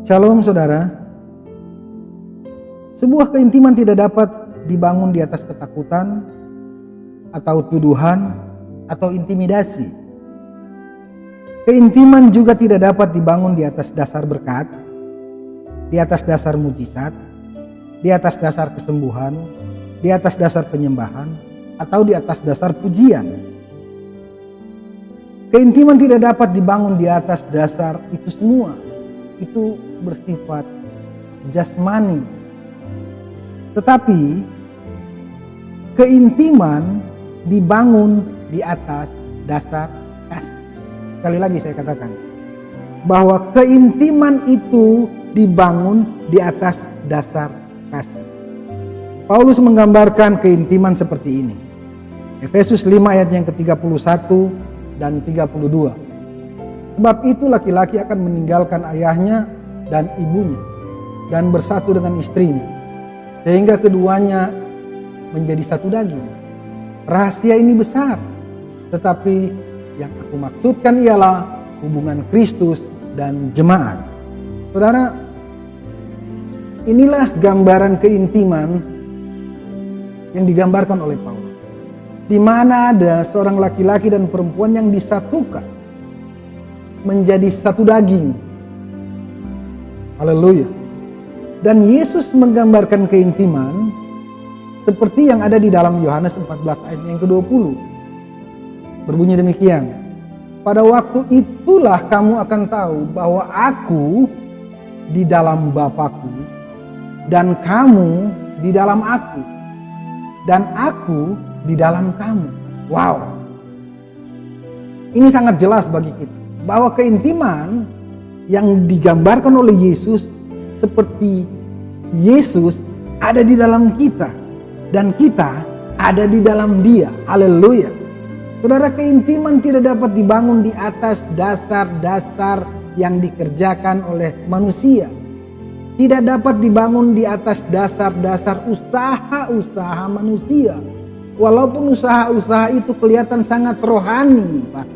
Shalom saudara. Sebuah keintiman tidak dapat dibangun di atas ketakutan atau tuduhan atau intimidasi. Keintiman juga tidak dapat dibangun di atas dasar berkat, di atas dasar mujizat, di atas dasar kesembuhan, di atas dasar penyembahan, atau di atas dasar pujian. Keintiman tidak dapat dibangun di atas dasar itu semua. Itu bersifat jasmani. Tetapi keintiman dibangun di atas dasar kasih. Sekali lagi saya katakan bahwa keintiman itu dibangun di atas dasar kasih. Paulus menggambarkan keintiman seperti ini. Efesus 5 ayat yang ke-31 dan 32. Sebab itu laki-laki akan meninggalkan ayahnya dan ibunya dan bersatu dengan istrinya, sehingga keduanya menjadi satu daging. Rahasia ini besar, tetapi yang aku maksudkan ialah hubungan Kristus dan jemaat. Saudara, inilah gambaran keintiman yang digambarkan oleh Paulus, di mana ada seorang laki-laki dan perempuan yang disatukan menjadi satu daging. Haleluya. Dan Yesus menggambarkan keintiman seperti yang ada di dalam Yohanes 14 ayat yang ke-20. Berbunyi demikian. Pada waktu itulah kamu akan tahu bahwa aku di dalam Bapa-Ku dan kamu di dalam aku dan aku di dalam kamu. Wow. Ini sangat jelas bagi kita bahwa keintiman yang digambarkan oleh Yesus seperti Yesus ada di dalam kita dan kita ada di dalam Dia. Haleluya. Saudara, keintiman tidak dapat dibangun di atas dasar-dasar yang dikerjakan oleh manusia. Tidak dapat dibangun di atas dasar-dasar usaha-usaha manusia. Walaupun usaha-usaha itu kelihatan sangat rohani bahkan.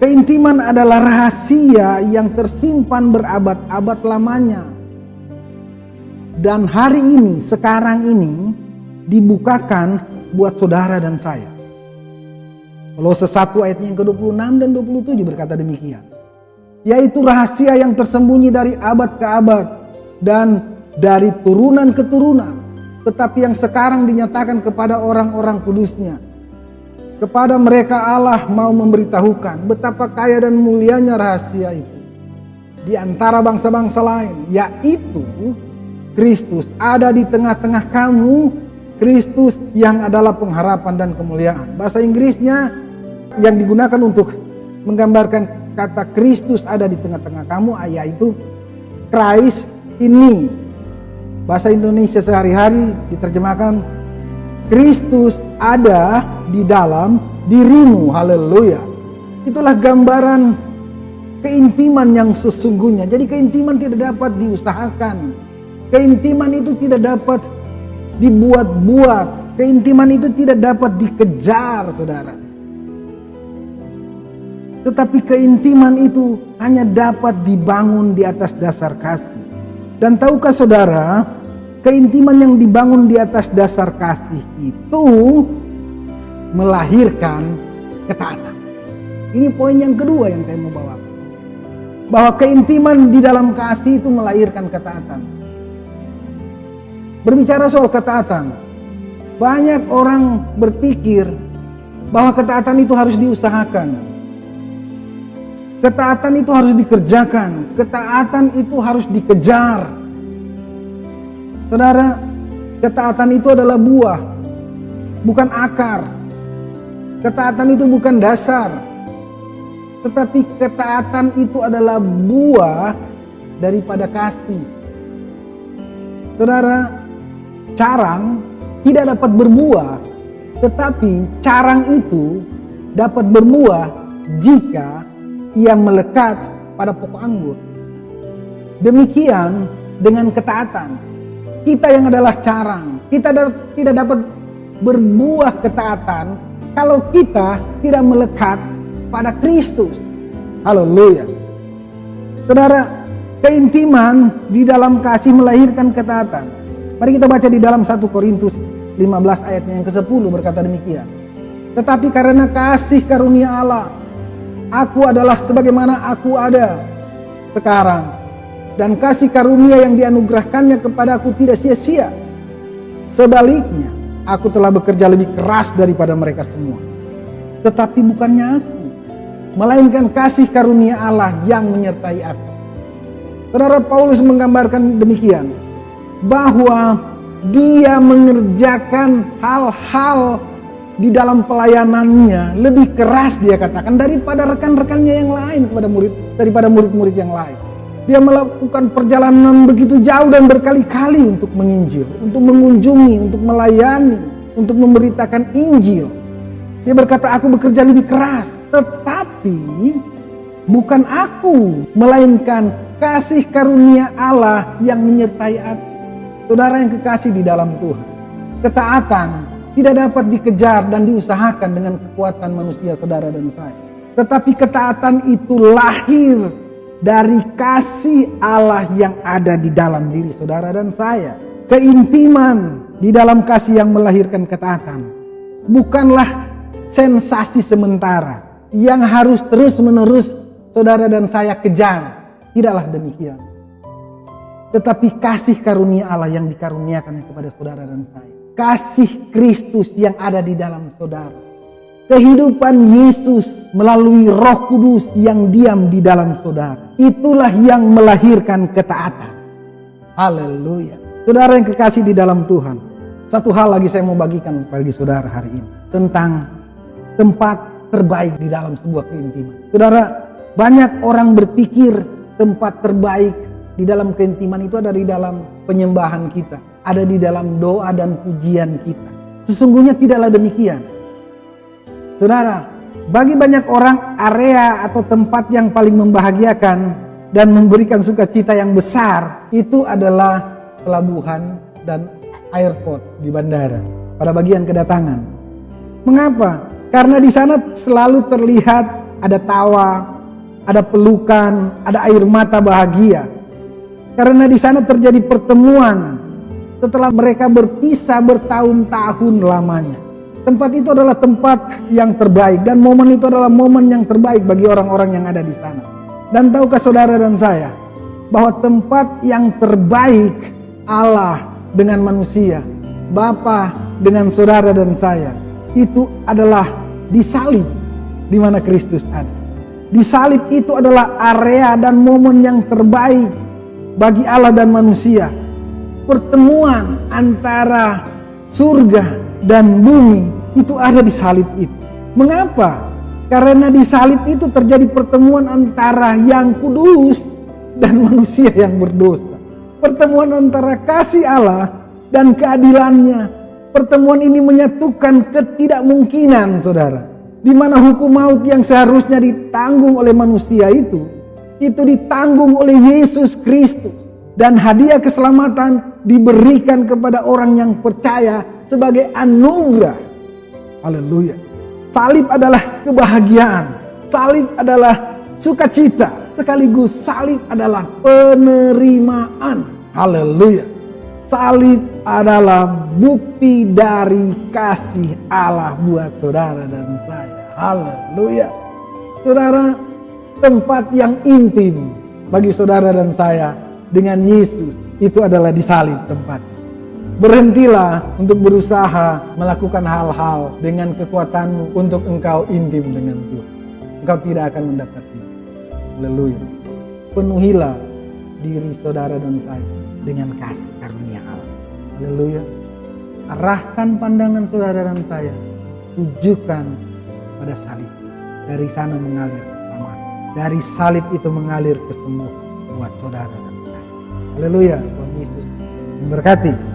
Keintiman adalah rahasia yang tersimpan berabad-abad lamanya. Dan hari ini, sekarang ini dibukakan buat saudara dan saya. Kolose 1 ayat yang ke-26 dan 27 berkata demikian. Yaitu rahasia yang tersembunyi dari abad ke abad dan dari turunan ke turunan. Tetapi yang sekarang dinyatakan kepada orang-orang kudusnya. Kepada mereka Allah mau memberitahukan betapa kaya dan mulianya rahasia itu di antara bangsa-bangsa lain, yaitu Kristus ada di tengah-tengah kamu, Kristus yang adalah pengharapan dan kemuliaan. Bahasa Inggrisnya yang digunakan untuk menggambarkan kata Kristus ada di tengah-tengah kamu, yaitu Christ in me. Bahasa Indonesia sehari-hari diterjemahkan Kristus ada di dalam dirimu. Haleluya. Itulah gambaran keintiman yang sesungguhnya. Jadi keintiman tidak dapat diusahakan. Keintiman itu tidak dapat dibuat-buat. Keintiman itu tidak dapat dikejar, saudara. Tetapi keintiman itu hanya dapat dibangun di atas dasar kasih. Dan tahukah saudara, keintiman yang dibangun di atas dasar kasih itu melahirkan ketaatan. Ini poin yang kedua yang saya mau bawa. Bahwa keintiman di dalam kasih itu melahirkan ketaatan. Berbicara soal ketaatan, banyak orang berpikir bahwa ketaatan itu harus diusahakan. Ketaatan itu harus dikerjakan. Ketaatan itu harus dikejar. Saudara, ketaatan itu adalah buah, bukan akar. Ketaatan itu bukan dasar. Tetapi ketaatan itu adalah buah daripada kasih. Saudara, carang tidak dapat berbuah, tetapi carang itu dapat berbuah jika ia melekat pada pokok anggur. Demikian dengan ketaatan. Kita yang adalah carang, kita tidak dapat berbuah ketaatan kalau kita tidak melekat pada Kristus. Haleluya. Saudara, keintiman di dalam kasih melahirkan ketaatan. Mari kita baca di dalam 1 Korintus 15 ayatnya yang ke-10 berkata demikian. Tetapi karena kasih karunia Allah, aku adalah sebagaimana aku ada sekarang. Dan kasih karunia yang dianugerahkannya kepadaku tidak sia-sia. Sebaliknya, aku telah bekerja lebih keras daripada mereka semua. Tetapi bukannya aku, melainkan kasih karunia Allah yang menyertai aku. Saudara, Paulus menggambarkan demikian, bahwa dia mengerjakan hal-hal di dalam pelayanannya lebih keras, dia katakan, daripada rekan-rekannya yang lain, daripada murid-murid yang lain. Dia melakukan perjalanan begitu jauh dan berkali-kali untuk menginjil, untuk mengunjungi, untuk melayani, untuk memberitakan Injil. Dia berkata, aku bekerja lebih keras, tetapi bukan aku, melainkan kasih karunia Allah yang menyertai aku. Saudara yang kekasih di dalam Tuhan, ketaatan tidak dapat dikejar dan diusahakan dengan kekuatan manusia saudara dan saya. Tetapi ketaatan itu lahir dari kasih Allah yang ada di dalam diri saudara dan saya. Keintiman di dalam kasih yang melahirkan ketaatan bukanlah sensasi sementara yang harus terus-menerus saudara dan saya kejar. Tidaklah demikian. Tetapi kasih karunia Allah yang dikaruniakan kepada saudara dan saya. Kasih Kristus yang ada di dalam saudara. Kehidupan Yesus melalui Roh Kudus yang diam di dalam saudara. Itulah yang melahirkan ketaatan. Haleluya. Saudara yang kekasih di dalam Tuhan. Satu hal lagi saya mau bagikan bagi saudara hari ini. Tentang tempat terbaik di dalam sebuah keintiman. Saudara, banyak orang berpikir tempat terbaik di dalam keintiman itu ada di dalam penyembahan kita. Ada di dalam doa dan pujian kita. Sesungguhnya tidaklah demikian. Saudara, bagi banyak orang area atau tempat yang paling membahagiakan dan memberikan sukacita yang besar itu adalah pelabuhan dan airport di bandara pada bagian kedatangan. Mengapa? Karena di sana selalu terlihat ada tawa, ada pelukan, ada air mata bahagia. Karena di sana terjadi pertemuan setelah mereka berpisah bertahun-tahun lamanya. Tempat itu adalah tempat yang terbaik dan momen itu adalah momen yang terbaik bagi orang-orang yang ada di sana. Dan tahukah saudara dan saya bahwa tempat yang terbaik Allah dengan manusia, Bapa dengan saudara dan saya, itu adalah di salib di mana Kristus ada. Di salib itu adalah area dan momen yang terbaik bagi Allah dan manusia. Pertemuan antara surga dan bumi itu ada di salib itu. Mengapa? Karena di salib itu terjadi pertemuan antara yang kudus dan manusia yang berdosa. Pertemuan antara kasih Allah dan keadilannya. Pertemuan ini menyatukan ketidakmungkinan, saudara. Di mana hukum maut yang seharusnya ditanggung oleh manusia itu ditanggung oleh Yesus Kristus. Dan hadiah keselamatan diberikan kepada orang yang percaya sebagai anugerah. Haleluya. Salib adalah kebahagiaan. Salib adalah sukacita. Sekaligus salib adalah penerimaan. Haleluya. Salib adalah bukti dari kasih Allah buat saudara dan saya. Haleluya. Saudara, tempat yang intim bagi saudara dan saya dengan Yesus itu adalah di salib tempat. Berhentilah untuk berusaha melakukan hal-hal dengan kekuatanmu untuk engkau intim dengan Tuhan. Engkau tidak akan mendapati. Haleluya. Penuhilah diri saudara dan saya dengan kasih karunia Allah. Haleluya. Arahkan pandangan saudara dan saya, tujukan pada salib. Dari sana mengalir keselamatan. Dari salib itu mengalir kesembuhan buat saudara dan saya. Haleluya. Tuhan Yesus memberkati.